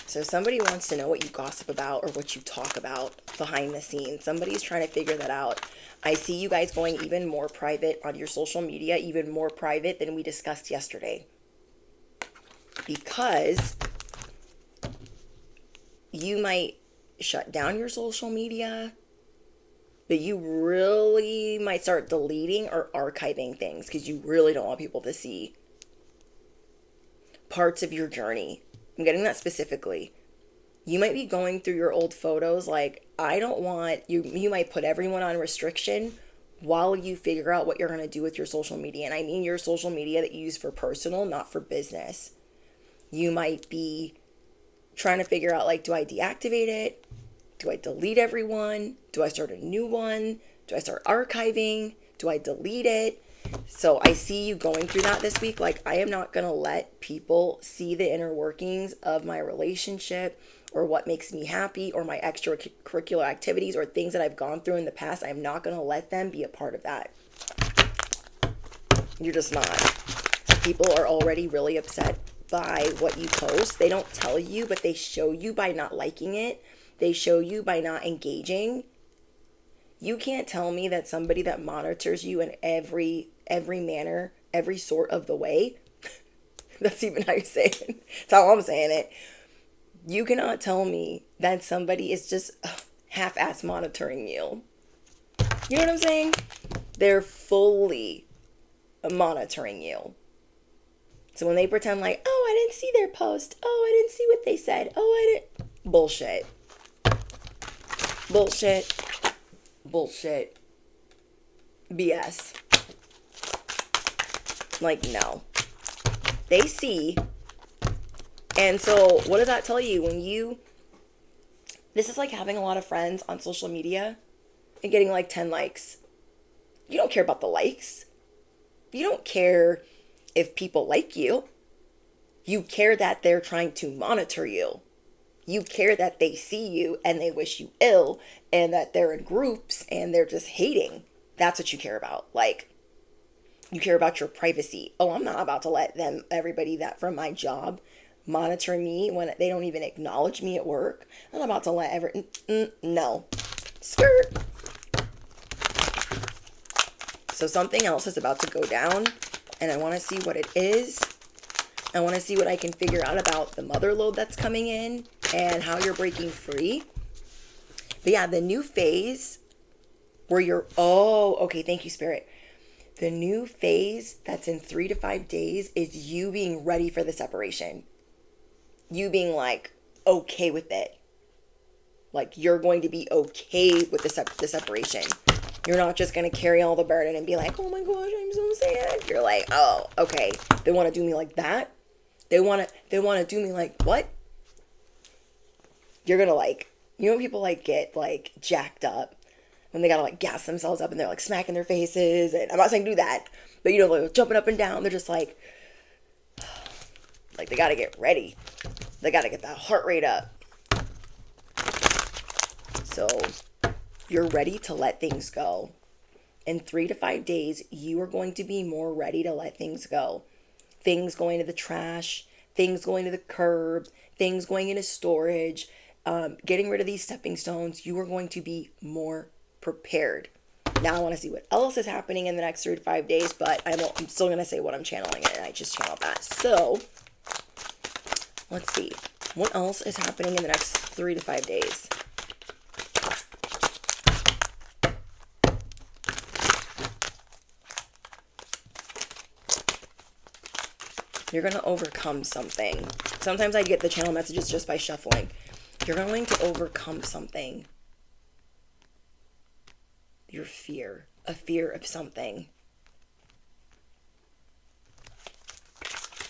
So somebody wants to know what you gossip about or what you talk about behind the scenes. Somebody's trying to figure that out. I see you guys going even more private on your social media, even more private than we discussed yesterday. Because you might shut down your social media, but you really might start deleting or archiving things because you really don't want people to see parts of your journey. I'm getting that specifically. You might be going through your old photos like, I don't want, you might put everyone on restriction while you figure out what you're going to do with your social media. And I mean your social media that you use for personal, not for business. You might be trying to figure out like, do I deactivate it? Do I delete everyone? Do I start a new one? Do I start archiving? Do I delete it? So I see you going through that this week. Like, I am not going to let people see the inner workings of my relationship or what makes me happy or my extracurricular activities or things that I've gone through in the past. I'm not going to let them be a part of that. You're just not. People are already really upset by what you post. They don't tell you, but they show you by not liking it. They show you by not engaging. You can't tell me that somebody that monitors you in every manner, every sort of the way, that's even how you say it. That's how I'm saying it. You cannot tell me that somebody is just half-ass monitoring you. You know what I'm saying? They're fully monitoring you. So when they pretend like, oh, I didn't see their post. Oh, I didn't see what they said. Oh, I didn't. Bullshit. Bullshit. Bullshit. BS. Like, no. They see. And so what does that tell you? This is like having a lot of friends on social media and getting like 10 likes. You don't care about the likes. You don't care if people like you. You care that they're trying to monitor you. You care that they see you and they wish you ill and that they're in groups and they're just hating. That's what you care about. Like, you care about your privacy. Oh, I'm not about to let everybody that from my job monitor me when they don't even acknowledge me at work. I'm not about to let no. Skirt. So something else is about to go down and I want to see what it is. I want to see what I can figure out about the mother load that's coming in and how you're breaking free. But yeah, the new phase where okay, thank you, Spirit. The new phase that's in 3 to 5 days is you being ready for the separation. You being like, okay with it. Like, you're going to be okay with the separation. You're not just going to carry all the burden and be like, oh my gosh, I'm so sad. You're like, oh, okay. They want to do me like that? They want to do me like what? You're going to like, you know when people like get like jacked up when they got to like gas themselves up and they're like smacking their faces. And I'm not saying do that, but you know, like jumping up and down. They're just like they got to get ready. They got to get that heart rate up. So you're ready to let things go. In 3 to 5 days, you are going to be more ready to let things go. Things going to the trash, things going to the curb, things going into storage, getting rid of these stepping stones. You are going to be more prepared. Now I want to see what else is happening in the next 3 to 5 days, but I'm still going to say what I'm channeling, and I just channeled that. So let's see. What else is happening in the next 3 to 5 days? You're going to overcome something. Sometimes I get the channel messages just by shuffling. You're going to overcome something. Your fear. A fear of something.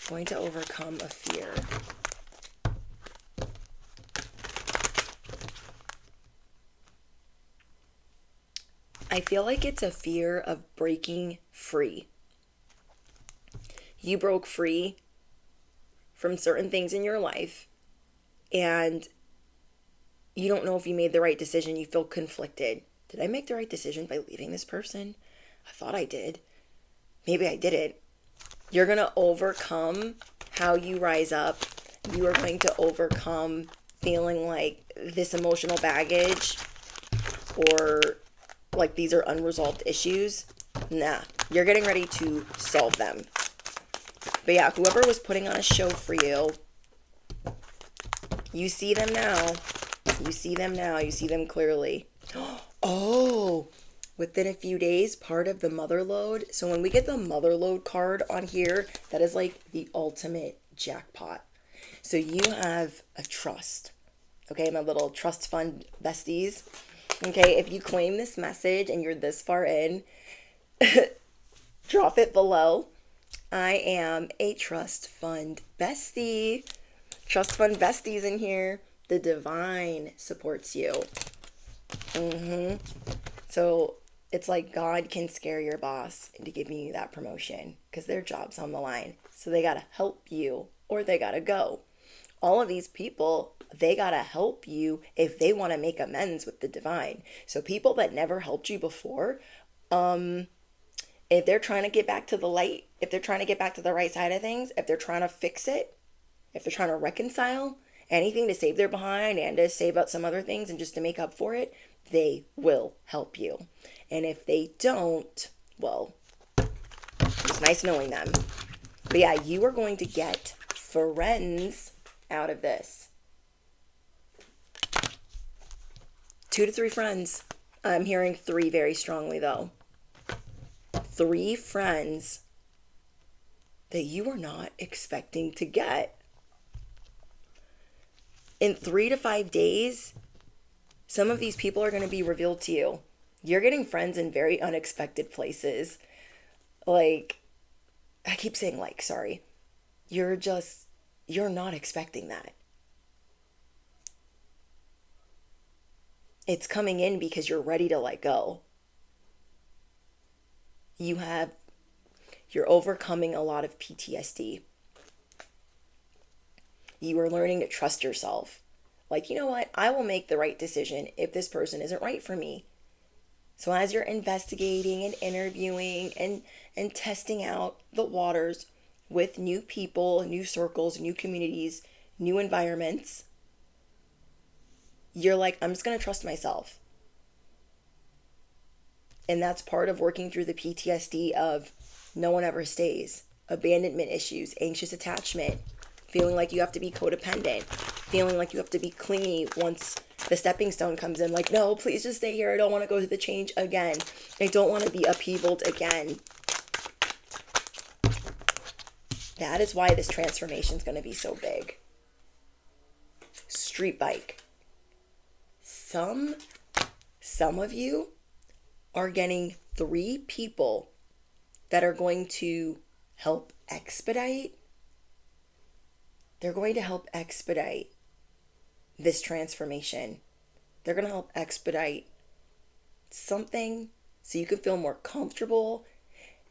Going to overcome a fear. I feel like it's a fear of breaking free. You broke free from certain things in your life and you don't know if you made the right decision. You feel conflicted. Did I make the right decision by leaving this person? I thought I did. Maybe I didn't. You're going to overcome how you rise up. You are going to overcome feeling like this emotional baggage or like these are unresolved issues. Nah, you're getting ready to solve them. But yeah, whoever was putting on a show for you, you see them now. You see them now. You see them clearly. Oh, within a few days, part of the mother load. So when we get the mother load card on here, that is like the ultimate jackpot. So you have a trust. Okay, my little trust fund besties. Okay, if you claim this message and you're this far in, drop it below. I am a trust fund bestie. Trust fund besties in here. The divine supports you. So it's like God can scare your boss into giving you that promotion because their job's on the line. So they got to help you or they got to go. All of these people, they got to help you if they want to make amends with the divine. So people that never helped you before, if they're trying to get back to the light, if they're trying to get back to the right side of things, if they're trying to fix it, if they're trying to reconcile, anything to save their behind and to save up some other things and just to make up for it, they will help you. And if they don't, well, it's nice knowing them. But yeah, you are going to get friends out of this. 2 to 3 friends. I'm hearing 3 very strongly though. 3 friends that you are not expecting to get. In 3 to 5 days, some of these people are going to be revealed to you. You're getting friends in very unexpected places. Like, I keep saying like, sorry. You're not expecting that. It's coming in because you're ready to let go. You're overcoming a lot of PTSD. You are learning to trust yourself. Like, you know what? I will make the right decision if this person isn't right for me. So as you're investigating and interviewing and testing out the waters with new people, new circles, new communities, new environments, you're like, I'm just going to trust myself. And that's part of working through the PTSD of no one ever stays, abandonment issues, anxious attachment, feeling like you have to be codependent, feeling like you have to be clingy once the stepping stone comes in. Like, no, please just stay here. I don't want to go through the change again. I don't want to be upheavaled again. That is why this transformation is going to be so big. Street bike. Some of you are getting 3 people that are going to help expedite. They're going to help expedite this transformation. They're going to help expedite something so you can feel more comfortable.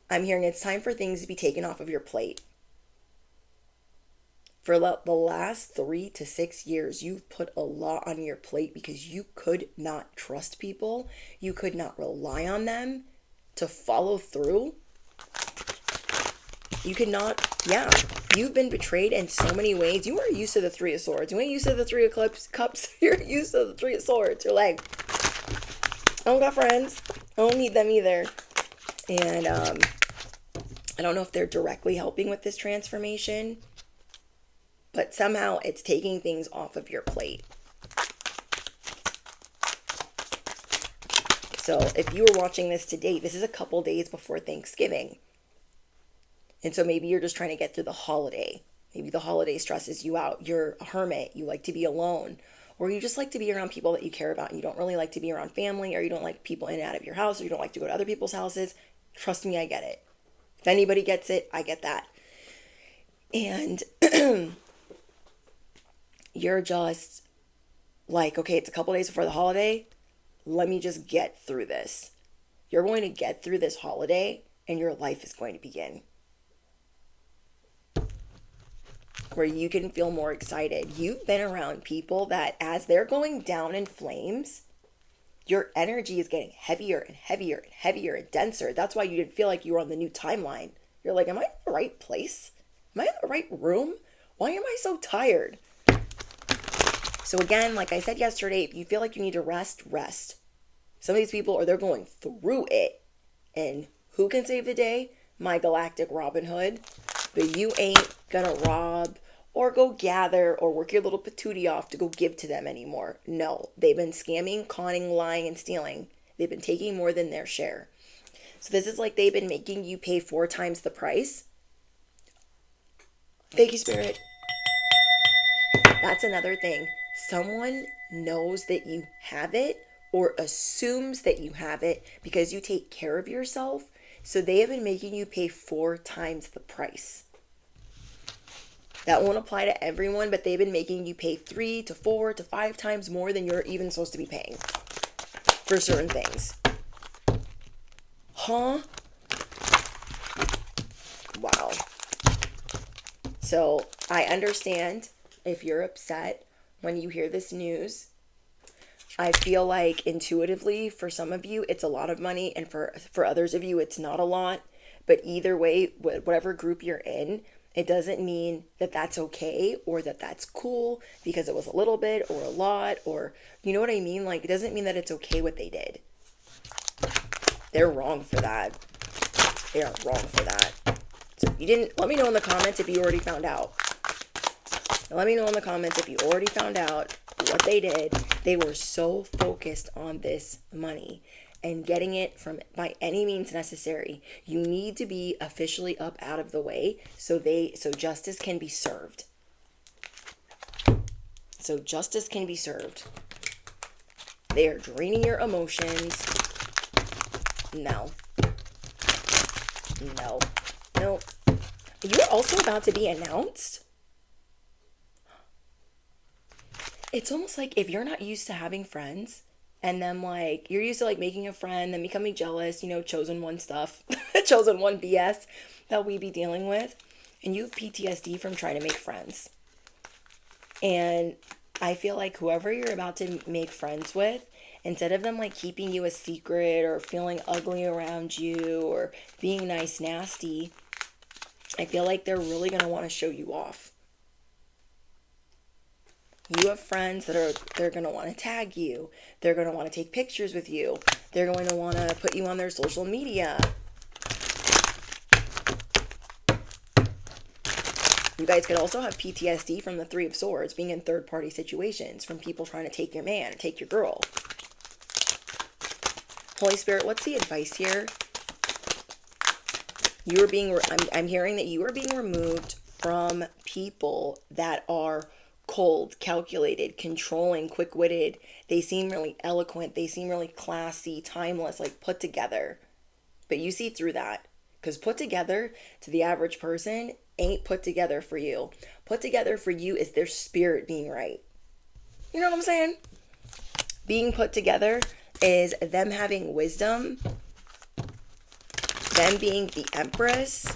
I'm hearing it's time for things to be taken off of your plate. For the last 3 to 6 years, you've put a lot on your plate because you could not trust people. You could not rely on them to follow through. You could not, you've been betrayed in so many ways. You are used to the 3 of Swords. You ain't used to the 3 of Cups. You're used to the 3 of Swords. You're like, I don't got friends. I don't need them either. And I don't know if they're directly helping with this transformation, but somehow it's taking things off of your plate. So if you were watching this today, this is a couple days before Thanksgiving. And so maybe you're just trying to get through the holiday. Maybe the holiday stresses you out. You're a hermit. You like to be alone. Or you just like to be around people that you care about. And you don't really like to be around family, or you don't like people in and out of your house, or you don't like to go to other people's houses. Trust me, I get it. If anybody gets it, I get that. And you're just like, okay, it's a couple days before the holiday. Let me just get through this. You're going to get through this holiday and your life is going to begin. Where you can feel more excited. You've been around people that as they're going down in flames, your energy is getting heavier and heavier and heavier and denser. That's why you didn't feel like you were on the new timeline. You're like, am I in the right place? Am I in the right room? Why am I so tired? So again, like I said yesterday, if you feel like you need to rest, rest. Some of these people they're going through it. And who can save the day? My galactic Robin Hood. But you ain't gonna rob or go gather or work your little patootie off to go give to them anymore. No, they've been scamming, conning, lying, and stealing. They've been taking more than their share. So this is like they've been making you pay 4 times the price. Thank you, Spirit. That's another thing. Someone knows that you have it or assumes that you have it because you take care of yourself. So they have been making you pay 4 times the price. That won't apply to everyone, but they've been making you pay 3 to 4 to 5 times more than you're even supposed to be paying for certain things. Huh? Wow. So I understand if you're upset when you hear this news. I feel like intuitively for some of you it's a lot of money, and for others of you it's not a lot. But either way, whatever group you're in, it doesn't mean that that's okay or that that's cool because it was a little bit or a lot, or you know what I mean? Like, it doesn't mean that it's okay what they did. They're wrong for that. They are wrong for that. So if you didn't, let me know in the comments if you already found out. Let me know in the comments if you already found out what they did. They were so focused on this money and getting it from by any means necessary. You need to be officially up out of the way so justice can be served. So justice can be served. They are draining your emotions. No. No. No. You're also about to be announced. It's almost like if you're not used to having friends, and then like you're used to like making a friend, then becoming jealous, chosen one stuff, chosen one BS that we be dealing with, and you have PTSD from trying to make friends. And I feel like whoever you're about to make friends with, instead of them like keeping you a secret or feeling ugly around you or being nice nasty, I feel like they're really going to want to show you off. You have friends they're going to want to tag you. They're going to want to take pictures with you. They're going to want to put you on their social media. You guys could also have PTSD from the Three of Swords, being in third-party situations, from people trying to take your man, take your girl. Holy Spirit, what's the advice here? I'm hearing that you are being removed from people that are cold, calculated, controlling, quick-witted. They seem really eloquent. They seem really classy, timeless, like put together. But you see through that. Because put together to the average person ain't put together for you. Put together for you is their spirit being right. You know what I'm saying? Being put together is them having wisdom, them being the empress,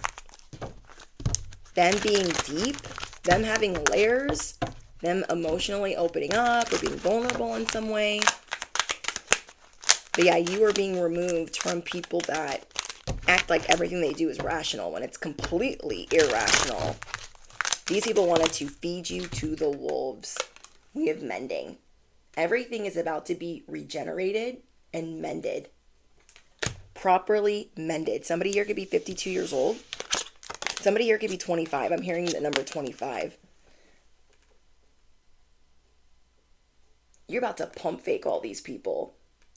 them being deep, them having layers, them emotionally opening up or being vulnerable in some way. But yeah, you are being removed from people that act like everything they do is rational when it's completely irrational. These people wanted to feed you to the wolves. We have mending. Everything is about to be regenerated and mended. Properly mended. Somebody here could be 52 years old. Somebody here could be 25. I'm hearing the number 25. You're about to pump fake all these people.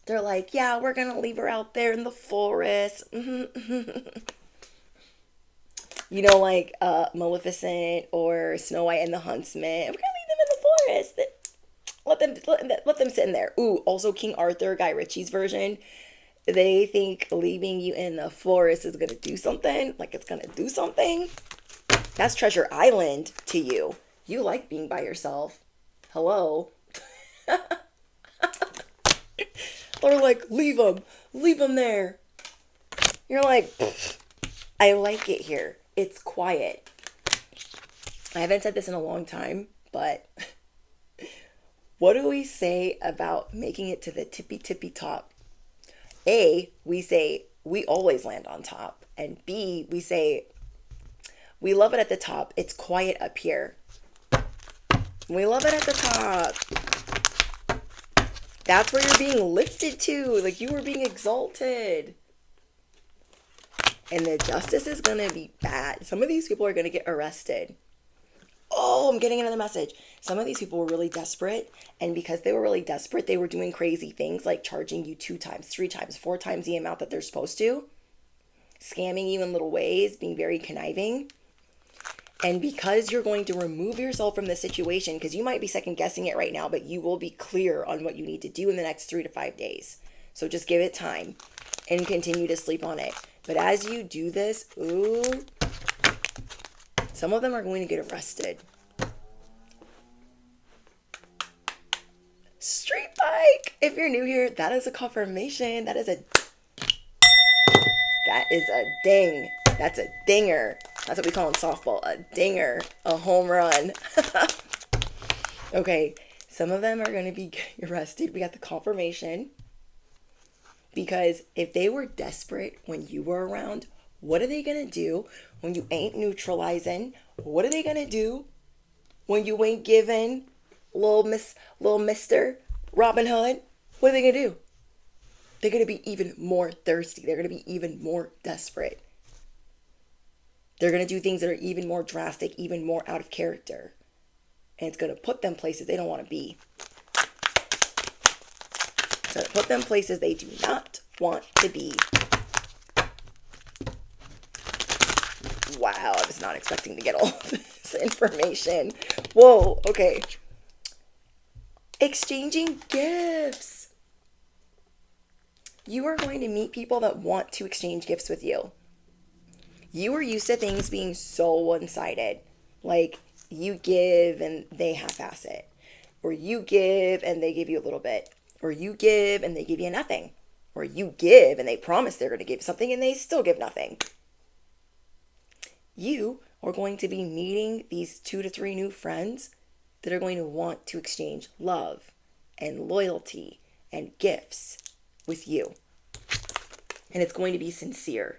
They're like, yeah, we're going to leave her out there in the forest. Like Maleficent or Snow White and the Huntsman. We're going to leave them in the forest. Let them sit in there. Ooh, also King Arthur, Guy Ritchie's version. They think leaving you in the forest is going to do something. Like it's going to do something. That's Treasure Island to you. You like being by yourself. Hello. They're like, leave them there. You're like, I like it here. It's quiet. I haven't said this in a long time, but what do we say about making it to the tippy top? A, we say we always land on top. And B, we say we love it at the top. It's quiet up here. We love it at the top. That's where you're being lifted to. Like you were being exalted. And the justice is going to be bad. Some of these people are going to get arrested. Oh, I'm getting another message. Some of these people were really desperate. And because they were really desperate, they were doing crazy things like charging you 2 times, 3 times, 4 times the amount that they're supposed to. Scamming you in little ways, being very conniving. And because you're going to remove yourself from the situation, because you might be second guessing it right now, but you will be clear on what you need to do in the next 3 to 5 days. So just give it time and continue to sleep on it. But as you do this, Some of them are going to get arrested. Street bike. If you're new here, that is a confirmation. That is a ding. That's a dinger. That's what we call in softball. A dinger. A home run. Okay. Some of them are going to be getting arrested. We got the confirmation. Because if they were desperate when you were around, what are they going to do when you ain't neutralizing? What are they going to do when you ain't giving little Mr. Robin Hood? What are they going to do? They're going to be even more thirsty. They're going to be even more desperate. They're going to do things that are even more drastic, even more out of character. And it's going to put them places they don't want to be. So put them places they do not want to be. Wow, I was not expecting to get all of this information. Whoa, okay. Exchanging gifts. You are going to meet people that want to exchange gifts with you. You are used to things being so one-sided. Like, you give and they half-ass it. Or you give and they give you a little bit. Or you give and they give you nothing. Or you give and they promise they're going to give something and they still give nothing. You are going to be meeting these 2 to 3 new friends that are going to want to exchange love and loyalty and gifts with you. And it's going to be sincere.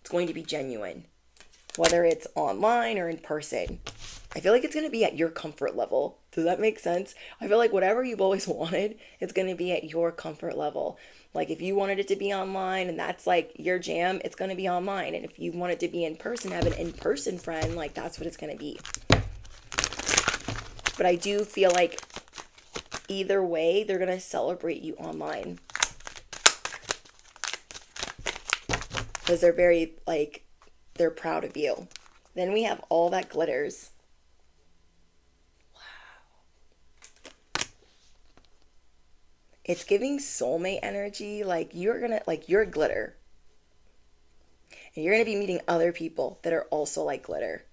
It's going to be genuine. Whether it's online or in person. I feel like it's going to be at your comfort level. Does that make sense? I feel like whatever you've always wanted, it's going to be at your comfort level. Like if you wanted it to be online and that's like your jam, it's going to be online. And if you want it to be in person, have an in-person friend, like that's what it's going to be. But I do feel like either way, they're going to celebrate you online. Because they're very, like, they're proud of you. Then we have all that glitters. It's giving soulmate energy. Like you're glitter. And you're going to be meeting other people that are also like glitter.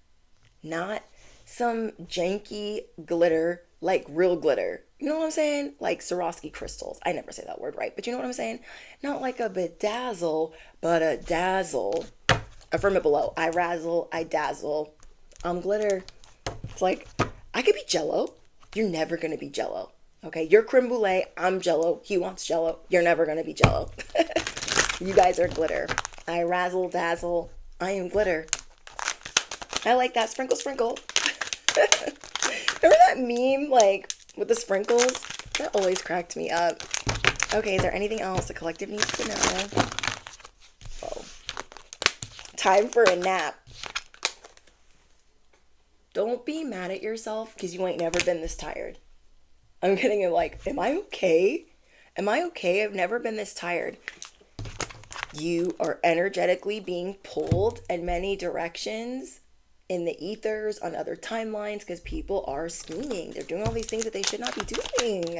Not some janky glitter, like real glitter. You know what I'm saying? Like Swarovski crystals. I never say that word right, but you know what I'm saying? Not like a bedazzle, but a dazzle. Affirm it below. I razzle, I dazzle. I'm glitter. It's like, I could be Jello. You're never going to be Jello. Okay, you're creme brulee, I'm Jello, he wants Jello, you're never gonna be Jello. You guys are glitter. I razzle dazzle, I am glitter. I like that, sprinkle, sprinkle. Remember that meme, like, with the sprinkles? That always cracked me up. Okay, is there anything else the collective needs to know? Oh. Time for a nap. Don't be mad at yourself because you ain't never been this tired. I'm getting like, am I okay? Am I okay? I've never been this tired. You are energetically being pulled in many directions, in the ethers, on other timelines, because people are scheming. They're doing all these things that they should not be doing.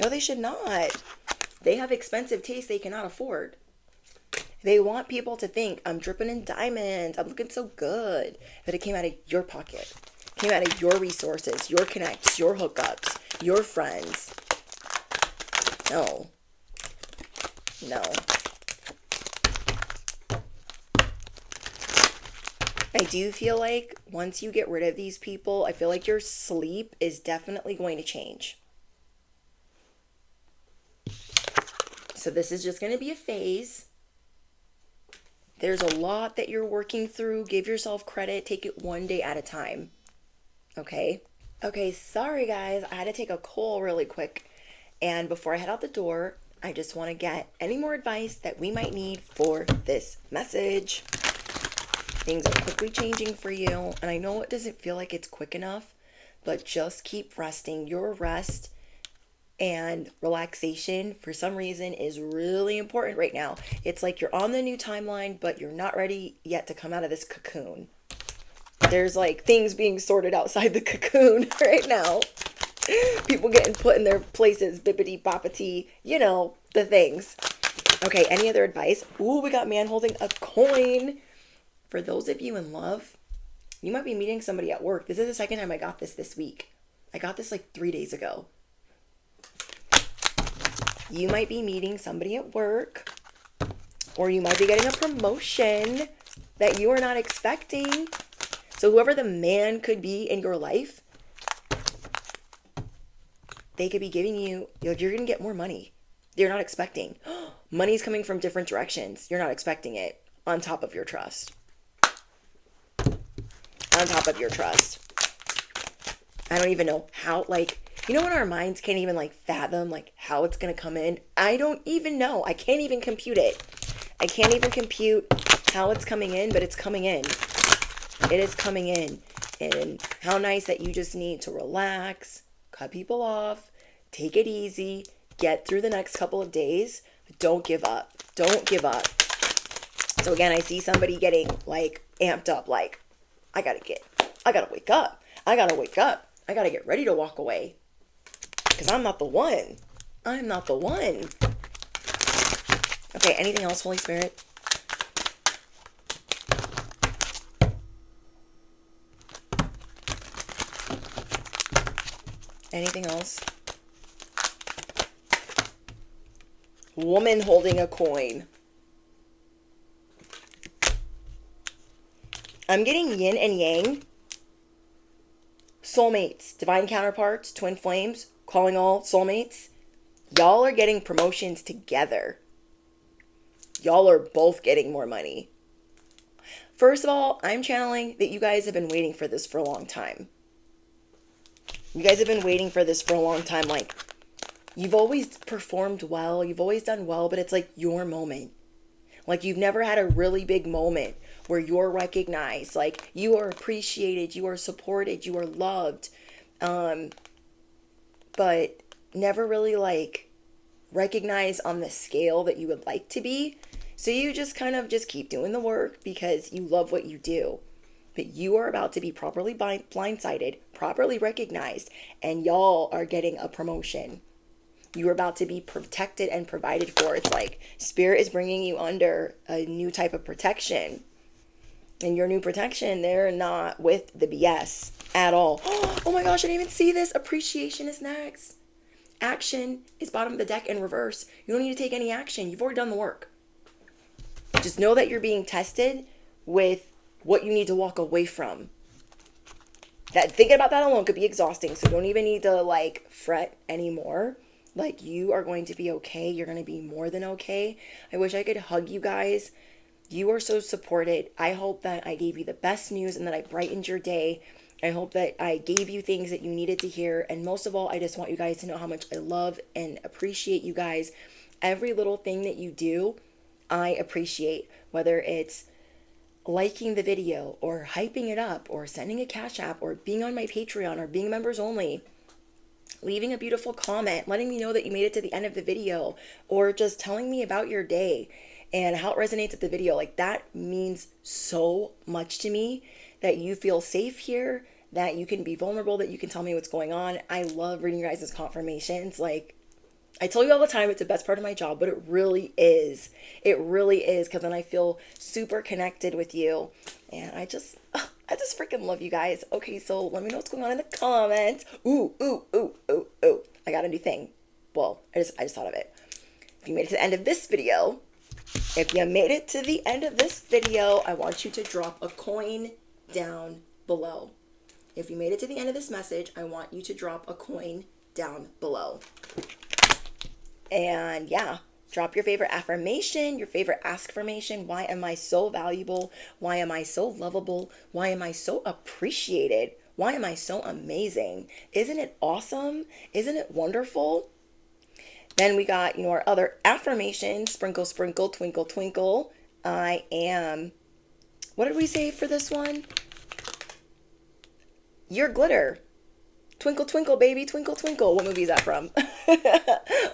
No, they should not. They have expensive tastes they cannot afford. They want people to think, I'm dripping in diamonds, I'm looking so good. But it came out of your pocket. It came out of your resources, your connects, your hookups, your friends. No. No. I do feel like once you get rid of these people, I feel like your sleep is definitely going to change. So this is just going to be a phase. There's a lot that you're working through. Give yourself credit. Take it one day at a time. Okay? Okay, sorry guys. I had to take a call really quick. And before I head out the door, I just want to get any more advice that we might need for this message. Things are quickly changing for you. And I know it doesn't feel like it's quick enough, but just keep resting. Your rest and relaxation, for some reason, is really important right now. It's like you're on the new timeline, but you're not ready yet to come out of this cocoon. There's like things being sorted outside the cocoon right now. People getting put in their places, bippity boppity, you know, the things. Okay, any other advice? Ooh, we got man holding a coin. For those of you in love, You might be meeting somebody at work. This is the second time I got this week. I got this like 3 days ago. You might be meeting somebody at work, or you might be getting a promotion that you are not expecting. So whoever the man could be in your life, they could be giving you, you're going to get more money. You're not expecting. Money's coming from different directions. You're not expecting it. On top of your trust. On top of your trust. I don't even know how, like, you know when our minds can't even like fathom like how it's going to come in? I don't even know. I can't even compute it. I can't even compute how it's coming in, but it's coming in. It is coming in. And how nice that you just need to relax, cut people off, take it easy, get through the next couple of days. Don't give up. Don't give up. So again, I see somebody getting like amped up, like, I gotta wake up. I gotta get ready to walk away. Because I'm not the one. I'm not the one. Okay, anything else, Holy Spirit? Anything else? Woman holding a coin. I'm getting yin and yang. Soulmates, divine counterparts, twin flames, calling all soulmates. Y'all are getting promotions together. Y'all are both getting more money. First of all, I'm channeling that you guys have been waiting for this for a long time. You guys have been waiting for this for a long time. Like, you've always performed well. You've always done well, but it's like your moment. Like, you've never had a really big moment where you're recognized, like you are appreciated, you are supported, you are loved, but never really like recognized on the scale that you would like to be. So you just kind of just keep doing the work because you love what you do. But you are about to be properly blindsided, properly recognized, and y'all are getting a promotion. You're about to be protected and provided for. It's like Spirit is bringing you under a new type of protection. And your new protection, they're not with the BS at all. Oh my gosh, I didn't even see this. Appreciation is next. Action is bottom of the deck in reverse. You don't need to take any action. You've already done the work. Just know that you're being tested with what you need to walk away from. That thinking about that alone could be exhausting. So you don't even need to like fret anymore. Like, you are going to be okay. You're going to be more than okay. I wish I could hug you guys. You are so supported. I hope that I gave you the best news and that I brightened your day. I hope that I gave you things that you needed to hear. And most of all, I just want you guys to know how much I love and appreciate you guys. Every little thing that you do, I appreciate. Whether it's liking the video or hyping it up or sending a Cash App or being on my Patreon or being members only. Leaving a beautiful comment, letting me know that you made it to the end of the video, or just telling me about your day and how it resonates with the video. Like, that means so much to me, that you feel safe here, that you can be vulnerable, that you can tell me what's going on. I love reading your guys' confirmations. Like, I tell you all the time, it's the best part of my job, but it really is. It really is, because then I feel super connected with you. And I just freaking love you guys. Okay, so let me know what's going on in the comments. Ooh. I got a new thing. Well, I just thought of it. If you made it to the end of this video, I want you to drop a coin down below. If you made it to the end of this message, I want you to drop a coin down below. And yeah, drop your favorite affirmation, your favorite ask-formation. Why am I so valuable? Why am I so lovable? Why am I so appreciated? Why am I so amazing? Isn't it awesome? Isn't it wonderful? Then we got, our other affirmations. Sprinkle, sprinkle, twinkle, twinkle. I am, what did we say for this one? You're glitter. Twinkle, twinkle, baby, twinkle, twinkle. What movie is that from?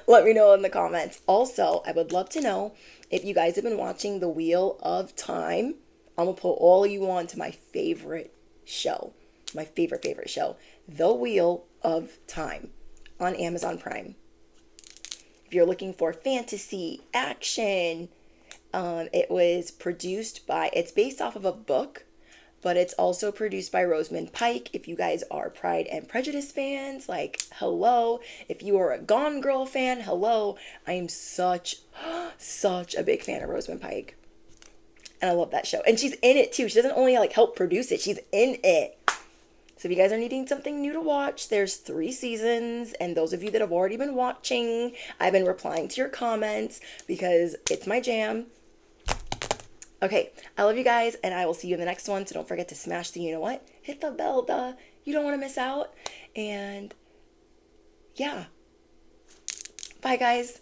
Let me know in the comments. Also, I would love to know if you guys have been watching The Wheel of Time. I'm going to put all of you on to my favorite show. My favorite show. The Wheel of Time on Amazon Prime. If you're looking for fantasy, action, it's based off of a book but it's also produced by Rosamund Pike. If you guys are Pride and Prejudice fans, like, hello. If you are a Gone Girl fan, hello. I am such a big fan of Rosamund Pike. And I love that show. And she's in it too. She doesn't only like help produce it, she's in it. So if you guys are needing something new to watch, there's 3 seasons. And those of you that have already been watching, I've been replying to your comments because it's my jam. Okay, I love you guys, and I will see you in the next one. So don't forget to smash the you know what, hit the bell, you don't want to miss out. And yeah, bye guys.